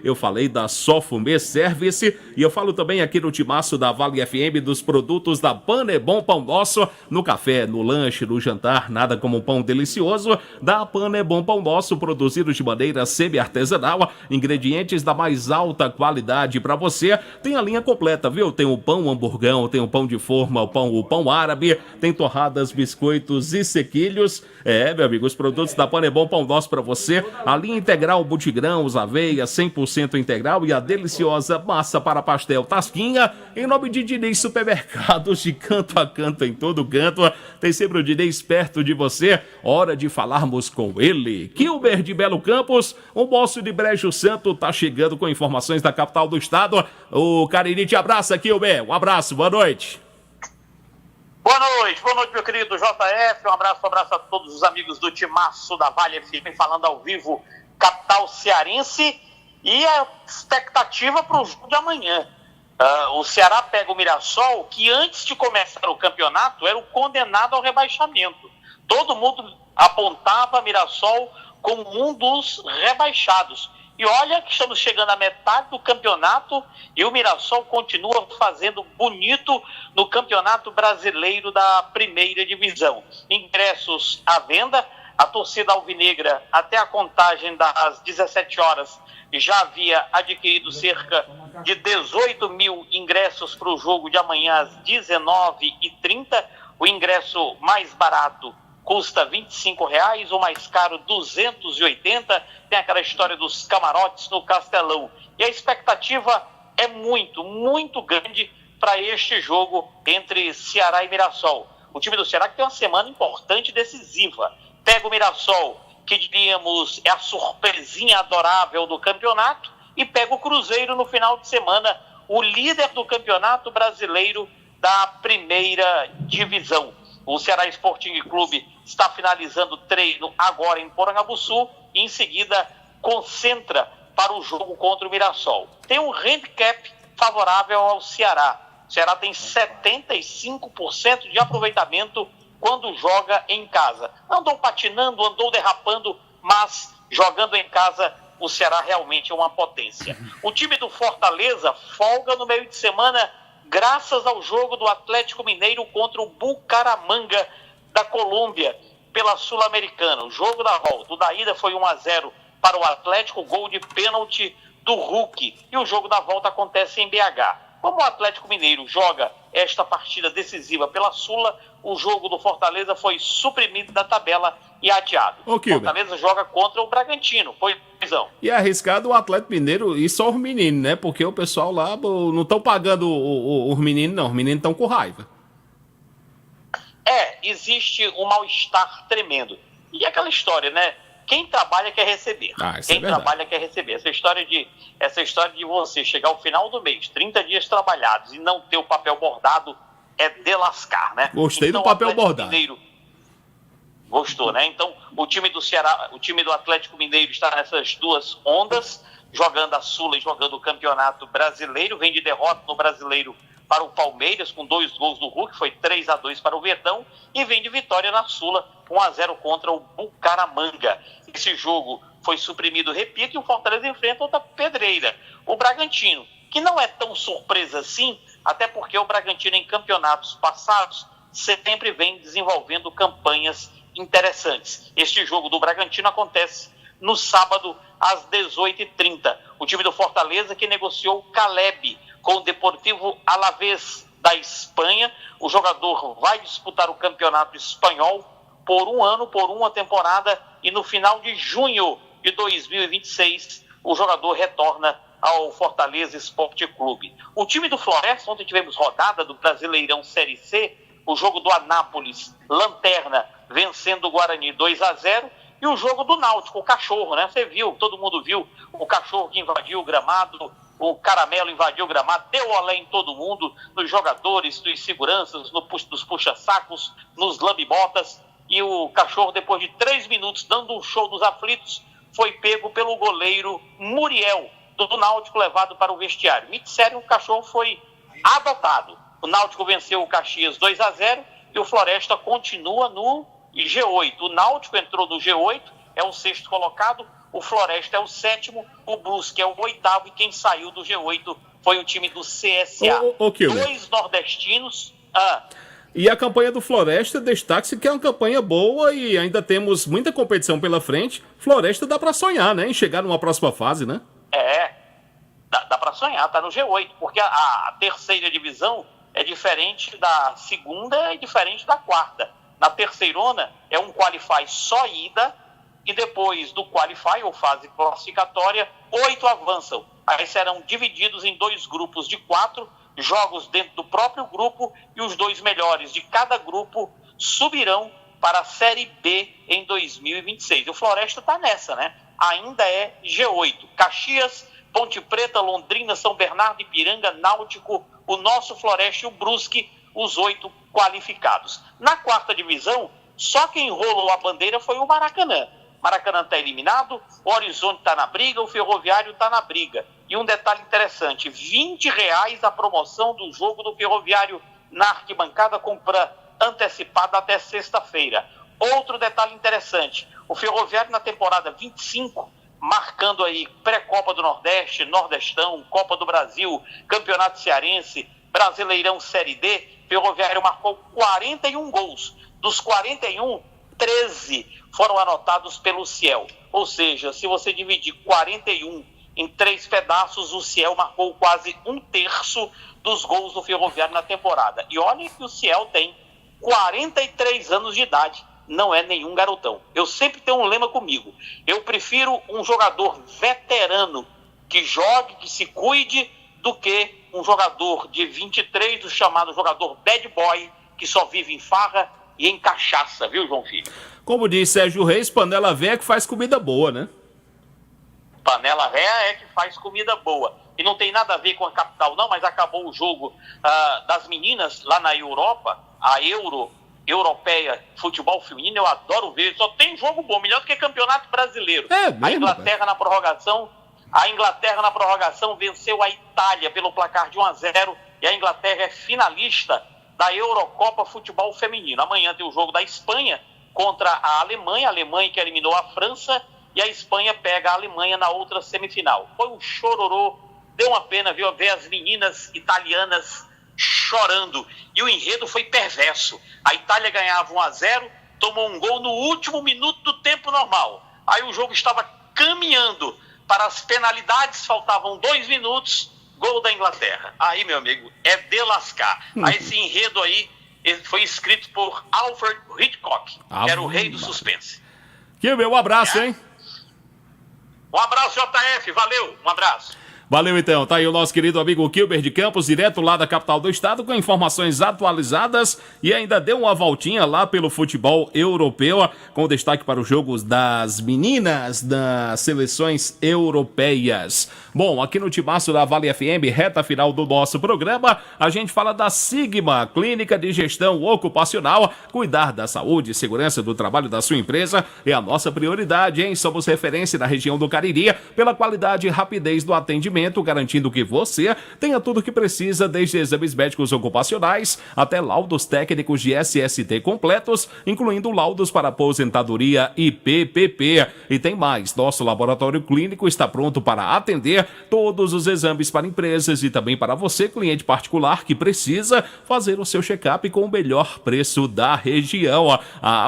Eu falei da Sol Fumê Service e eu falo também aqui no timaço da Vale FM dos produtos da Panebom Pão Nosso, no café, no lanche, no jantar, nada como um pão delicioso da Panebom Pão Nosso, produzido de maneira semi-artesanal, ingredientes da mais alta qualidade para você. Tem a linha completa, viu? Tem o pão hamburgão, tem o pão de forma, o pão árabe, tem torradas, biscoitos e sequilhos. Meu amigo, os produtos da Panebom Pão Nosso para você. A linha integral multigrãos, aveia 100% integral e a deliciosa massa para pastel Tasquinha. Em nome de Diniz Supermercados, de canto a canto, em todo canto, tem sempre o Diniz perto de você. Hora de falarmos com ele. Kilber de Belo Campos, o moço de Brejo Santo, tá chegando com informações da capital do estado. O Cariri te abraça, Kilber. Um abraço, boa noite. Boa noite, meu querido JF, um abraço a todos os amigos do timaço da Vale FM, falando ao vivo, capital cearense, e a expectativa para o jogo de amanhã. O Ceará pega o Mirassol, que antes de começar o campeonato era o condenado ao rebaixamento. Todo mundo apontava Mirassol como um dos rebaixados. E olha que estamos chegando à metade do campeonato e o Mirassol continua fazendo bonito no Campeonato Brasileiro da Primeira Divisão. Ingressos à venda, a torcida alvinegra, até a contagem das 17 horas, já havia adquirido cerca de 18 mil ingressos para o jogo de amanhã às 19h30. O ingresso mais barato custa R$25, o mais caro R$280, tem aquela história dos camarotes no Castelão. E a expectativa é muito, muito grande para este jogo entre Ceará e Mirassol. O time do Ceará que tem uma semana importante e decisiva. Pega o Mirassol, que diríamos é a surpresinha adorável do campeonato, e pega o Cruzeiro no final de semana, o líder do Campeonato Brasileiro da Primeira Divisão. O Ceará Sporting Clube está finalizando o treino agora em Porangabuçu e em seguida concentra para o jogo contra o Mirassol. Tem um handicap favorável ao Ceará. O Ceará tem 75% de aproveitamento quando joga em casa. Andou patinando, andou derrapando, mas jogando em casa o Ceará realmente é uma potência. O time do Fortaleza folga no meio de semana graças ao jogo do Atlético Mineiro contra o Bucaramanga da Colômbia pela Sul-Americana. O jogo da volta, o da ida foi 1-0 para o Atlético, gol de pênalti do Hulk. E o jogo da volta acontece em BH. Como o Atlético Mineiro joga esta partida decisiva pela Sula, o jogo do Fortaleza foi suprimido da tabela e adiado. O Fortaleza joga contra o Bragantino, foi visão. E é arriscado o Atlético Mineiro e só os meninos, né? Porque o pessoal lá não estão pagando os meninos, não. Os meninos estão com raiva. Existe um mal-estar tremendo. E aquela história, né? Quem trabalha quer receber. Quem trabalha quer receber. Essa história de você chegar ao final do mês, 30 dias trabalhados e não ter o papel bordado é de lascar, né? Gostei do papel bordado. Mineiro gostou, né? Então, o time do Ceará, o time do Atlético Mineiro está nessas duas ondas, jogando a Sula e jogando o Campeonato Brasileiro. Vem de derrota no Brasileiro para o Palmeiras, com 2 gols do Hulk, foi 3-2 para o Verdão, e vem de vitória na Sula, 1-0 contra o Bucaramanga. Esse jogo foi suprimido, repito, e o Fortaleza enfrenta outra pedreira, o Bragantino, que não é tão surpresa assim, até porque o Bragantino em campeonatos passados sempre vem desenvolvendo campanhas interessantes. Este jogo do Bragantino acontece no sábado às 18h30. O time do Fortaleza que negociou Caleb com o Deportivo Alavés da Espanha. O jogador vai disputar o campeonato espanhol por um ano, por uma temporada, e no final de junho de 2026 o jogador retorna ao Fortaleza Esporte Clube. O time do Floresta, ontem tivemos rodada do Brasileirão Série C, o jogo do Anápolis, lanterna, vencendo o Guarani 2-0, E o jogo do Náutico, o cachorro, né? Você viu, todo mundo viu o cachorro que invadiu o gramado, o caramelo invadiu o gramado, deu olé em todo mundo, nos jogadores, nos seguranças, nos puxa-sacos, nos lambe-botas. E o cachorro, depois de 3 minutos dando um show dos aflitos, foi pego pelo goleiro Muriel, do Náutico, levado para o vestiário. Me disseram que o cachorro foi adotado. O Náutico venceu o Caxias 2-0 e o Floresta continua no G8. O Náutico entrou no G8, é o 6º colocado, o Floresta é o 7º, o Brusque é o 8º e quem saiu do G8 foi o time do CSA. Dois nordestinos. E a campanha do Floresta, destaque-se que é uma campanha boa e ainda temos muita competição pela frente. Floresta dá para sonhar, né? Em chegar numa próxima fase, né? Dá para sonhar, tá no G8, porque a terceira divisão é diferente da segunda e diferente da quarta. Na terceirona é um qualify só ida e depois do qualify ou fase classificatória, 8 avançam. Aí serão divididos em 2 grupos de 4, jogos dentro do próprio grupo e os 2 melhores de cada grupo subirão para a Série B em 2026. E o Floresta está nessa, né? Ainda é G8. Caxias, Ponte Preta, Londrina, São Bernardo, Ipiranga, Náutico, o nosso Floresta e o Brusque, os 8 qualificados. Na quarta divisão, só quem enrolou a bandeira foi o Maracanã. Maracanã está eliminado, o Horizonte está na briga, o Ferroviário está na briga. E um detalhe interessante, R$20 a promoção do jogo do Ferroviário na arquibancada, compra antecipada até sexta-feira. Outro detalhe interessante, o Ferroviário na temporada 25, marcando aí pré-Copa do Nordeste, Nordestão, Copa do Brasil, Campeonato Cearense, Brasileirão Série D, Ferroviário marcou 41 gols. Dos 41, 13 foram anotados pelo Ciel. Ou seja, se você dividir 41 em 3 pedaços, o Ciel marcou quase 1/3 dos gols do Ferroviário na temporada. E olha que o Ciel tem 43 anos de idade. Não é nenhum garotão. Eu sempre tenho um lema comigo. Eu prefiro um jogador veterano que jogue, que se cuide, do que um jogador de 23, o chamado jogador bad boy, que só vive em farra e em cachaça, viu, João Filho? Como diz Sérgio Reis, panela véia é que faz comida boa, né? Panela véia é que faz comida boa. E não tem nada a ver com a capital, não, mas acabou o jogo das meninas lá na Europa, a Europeia Futebol Feminino, eu adoro ver, só tem jogo bom, melhor do que campeonato brasileiro. A Inglaterra na prorrogação venceu a Itália pelo placar de 1-0 e a Inglaterra é finalista da Eurocopa Futebol Feminino. Amanhã tem o jogo da Espanha contra a Alemanha que eliminou a França, e a Espanha pega a Alemanha na outra semifinal. Foi um chororô, deu uma pena, viu, ver as meninas italianas chorando. E o enredo foi perverso. A Itália ganhava 1-0, tomou um gol no último minuto do tempo normal. Aí o jogo estava caminhando para as penalidades, faltavam 2 minutos, gol da Inglaterra. Aí, meu amigo, é de lascar. Aí esse enredo aí foi escrito por Alfred Hitchcock, que era o rei do suspense. Que meu abraço, hein? Um abraço, JF, valeu, um abraço. Valeu então, tá aí o nosso querido amigo Kilber de Campos, direto lá da capital do estado, com informações atualizadas e ainda deu uma voltinha lá pelo futebol europeu, com destaque para os jogos das meninas das seleções europeias. Bom, aqui no Timaço da Vale FM, reta final do nosso programa, a gente fala da Sigma, Clínica de Gestão Ocupacional. Cuidar da saúde e segurança do trabalho da sua empresa é a nossa prioridade, hein? Somos referência na região do Cariri pela qualidade e rapidez do atendimento, garantindo que você tenha tudo o que precisa, desde exames médicos ocupacionais até laudos técnicos de SST completos, incluindo laudos para aposentadoria e PPP. E tem mais, nosso laboratório clínico está pronto para atender todos os exames para empresas e também para você, cliente particular, que precisa fazer o seu check-up com o melhor preço da região.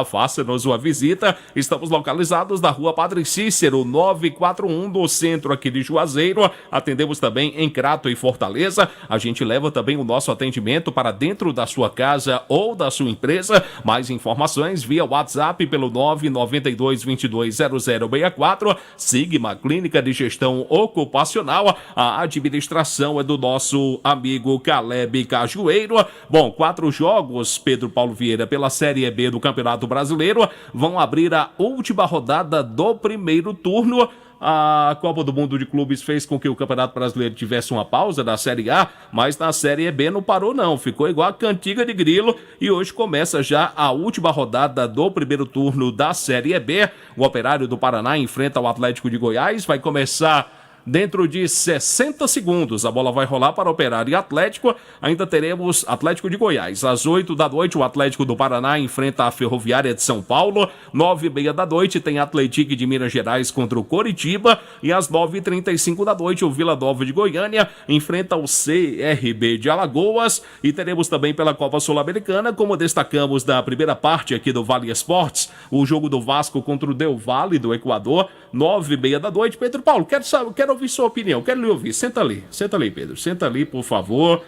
Faça-nos uma visita. Estamos localizados na Rua Padre Cícero, 941, do centro aqui de Juazeiro, atendemos também em Crato e Fortaleza. A gente leva também o nosso atendimento para dentro da sua casa ou da sua empresa. Mais informações via WhatsApp pelo 992220064. Sigma Clínica de Gestão Ocupacional. A administração é do nosso amigo Caleb Cajueiro. Bom, 4 jogos, Pedro Paulo Vieira, pela Série B do Campeonato Brasileiro, vão abrir a última rodada do primeiro turno. A Copa do Mundo de Clubes fez com que o Campeonato Brasileiro tivesse uma pausa da Série A, mas na Série B não parou não, ficou igual a cantiga de grilo e hoje começa já a última rodada do primeiro turno da Série B. O Operário do Paraná enfrenta o Atlético de Goiás, vai começar dentro de 60 segundos. A bola vai rolar para Operário e Atlético. Ainda teremos Atlético de Goiás. Às 8 da noite, o Atlético do Paraná enfrenta a Ferroviária de São Paulo. 9h30 da noite, tem Atlético de Minas Gerais contra o Coritiba. E às 9h35 da noite, o Vila Nova de Goiânia enfrenta o CRB de Alagoas. E teremos também pela Copa Sul-Americana, como destacamos na primeira parte aqui do Vale Esportes, o jogo do Vasco contra o Del Valle do Equador. 9h30 da noite. Pedro Paulo, quero ouvir sua opinião, quero lhe ouvir. Senta ali, Pedro, senta ali, por favor.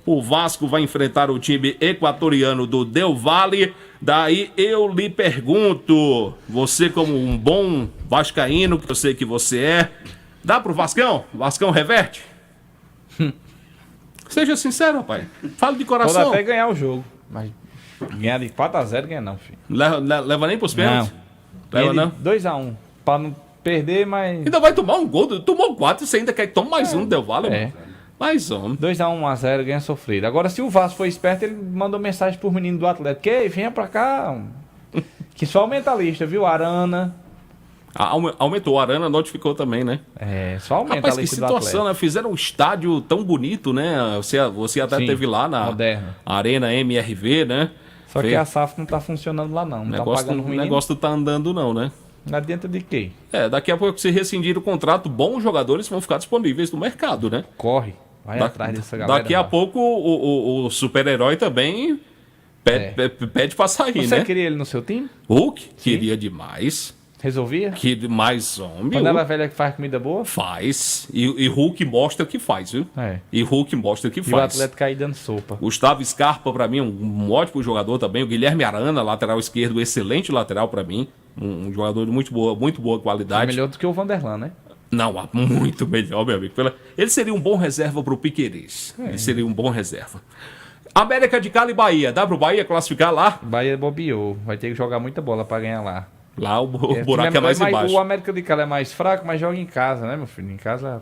O Vasco vai enfrentar o time equatoriano do Del Valle. Daí eu lhe pergunto, você como um bom vascaíno, que eu sei que você é, dá pro Vascão? Vascão reverte? Seja sincero, rapaz. Fala de coração. Pode até ganhar o jogo, mas ganhar de 4-0 ganha não, filho. Leva nem pros pênaltis? Leva não. 2-1, pra não perder, mas... Ainda vai tomar um gol, tomou 4, você ainda quer que tome mais um, Del Valle, mano. Mais um. 2-1, 1-0, ganha sofrido. Agora, se o Vasco for esperto, ele mandou mensagem pro menino do Atlético, que venha pra cá, que só aumenta a lista, viu? Arana. Aumentou, a Arana notificou também, né? Só aumenta Rapaz, a lista que situação, né? Fizeram um estádio tão bonito, né? Você até teve lá na Arena MRV, né? Só que a SAF não tá funcionando lá, não. O negócio não tá andando, não, né? Adianta de quê? Daqui a pouco, se rescindir o contrato, bons jogadores vão ficar disponíveis no mercado, né? Corre, vai atrás dessa galera. Daqui a pouco o super-herói também pede pra sair, né? Você queria ele no seu time? Hulk? Queria demais. Resolvia? Que mais homem. Panela velha que faz comida boa? Faz. E Hulk mostra que faz, viu? E Hulk mostra que faz. E o Atlético aí dando sopa. Gustavo Scarpa, pra mim, um ótimo jogador também. O Guilherme Arana, lateral esquerdo, excelente lateral pra mim. Um jogador de muito boa qualidade. É melhor do que o Vanderlan, né? Não, muito melhor, meu amigo. Ele seria um bom reserva pro Piquerez. Ele seria um bom reserva. América de Cali e Bahia. Dá pro Bahia classificar lá? Bahia bobeou. Vai ter que jogar muita bola pra ganhar lá. Lá o buraco é mais embaixo. O América de Cali é mais fraco, mas joga em casa, né, meu filho? Em casa,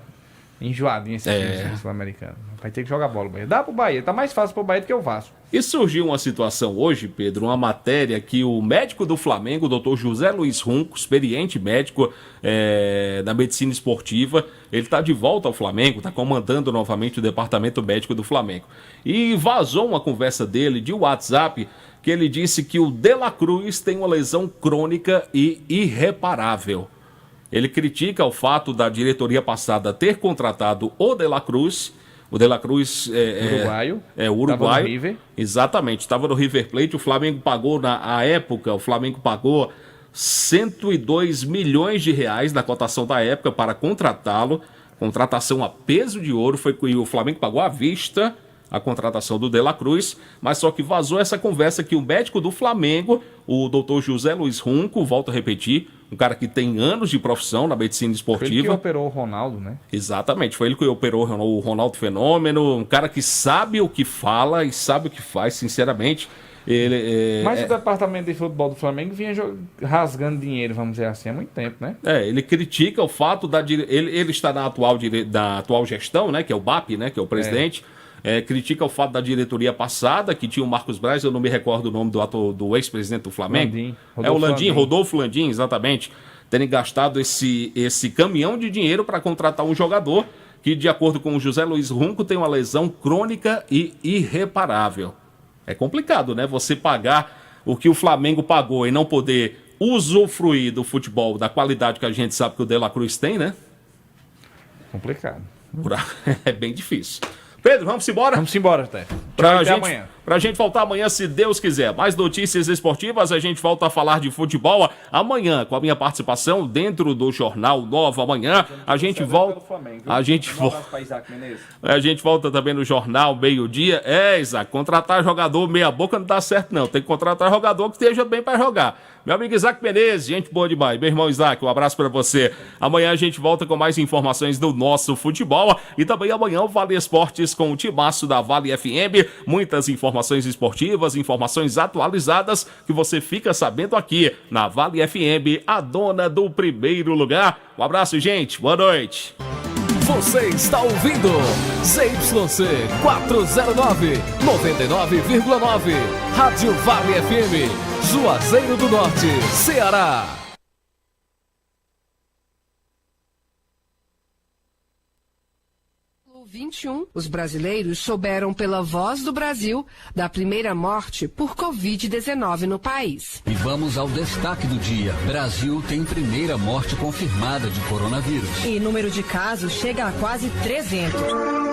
enjoadinho esse time sul-americano. Vai ter que jogar bola, Bahia. Dá pro Bahia. Tá mais fácil pro Bahia do que o Vasco. E surgiu uma situação hoje, Pedro, uma matéria que o médico do Flamengo, o doutor José Luiz Runco, experiente médico da medicina esportiva, ele está de volta ao Flamengo, está comandando novamente o departamento médico do Flamengo. E vazou uma conversa dele de WhatsApp, que ele disse que o De La Cruz tem uma lesão crônica e irreparável. Ele critica o fato da diretoria passada ter contratado o De La Cruz. O De La Cruz uruguaio. Uruguaio. Tava no River. Exatamente, estava no River Plate. O Flamengo pagou, na época, 102 milhões de reais na cotação da época para contratá-lo. Contratação a peso de ouro, o Flamengo pagou à vista a contratação do De La Cruz, mas só que vazou essa conversa que o médico do Flamengo, o doutor José Luiz Runco, volto a repetir, um cara que tem anos de profissão na medicina esportiva. Foi ele que operou o Ronaldo, né? Exatamente, foi ele que operou o Ronaldo Fenômeno, um cara que sabe o que fala e sabe o que faz, sinceramente. Mas o departamento de futebol do Flamengo vinha rasgando dinheiro, vamos dizer assim, há muito tempo, né? Ele critica o fato ele está na atual gestão, né? Que é o BAP, né? Que é o presidente. Critica o fato da diretoria passada, que tinha o Marcos Braz, eu não me recordo o nome do ex-presidente do Flamengo. Rodolfo Landim, exatamente. Terem gastado esse caminhão de dinheiro para contratar um jogador que, de acordo com o José Luiz Runco, tem uma lesão crônica e irreparável. É complicado, né? Você pagar o que o Flamengo pagou e não poder usufruir do futebol, da qualidade que a gente sabe que o De La Cruz tem, né? Complicado. É bem difícil. Pedro, vamos embora? Vamos embora, Té. Pra pra gente voltar amanhã, se Deus quiser. Mais notícias esportivas, a gente volta a falar de futebol amanhã, com a minha participação dentro do Jornal Nova Amanhã. A gente volta. A gente volta também no Jornal Meio-Dia. Isaac, contratar jogador meia boca não dá certo, não. Tem que contratar jogador que esteja bem pra jogar. Meu amigo Isaac Menezes, gente boa demais. Meu irmão Isaac, um abraço pra você. Amanhã a gente volta com mais informações do nosso futebol e também amanhã o Vale Esportes com o timaço da Vale FM. Muitas informações esportivas, informações atualizadas que você fica sabendo aqui na Vale FM, a dona do primeiro lugar. Um abraço, gente. Boa noite. Você está ouvindo ZYC 409, 99,9. Rádio Vale FM, Juazeiro do Norte, Ceará. No 21, os brasileiros souberam pela Voz do Brasil da primeira morte por Covid-19 no país. E vamos ao destaque do dia. Brasil tem primeira morte confirmada de coronavírus. E número de casos chega a quase 300.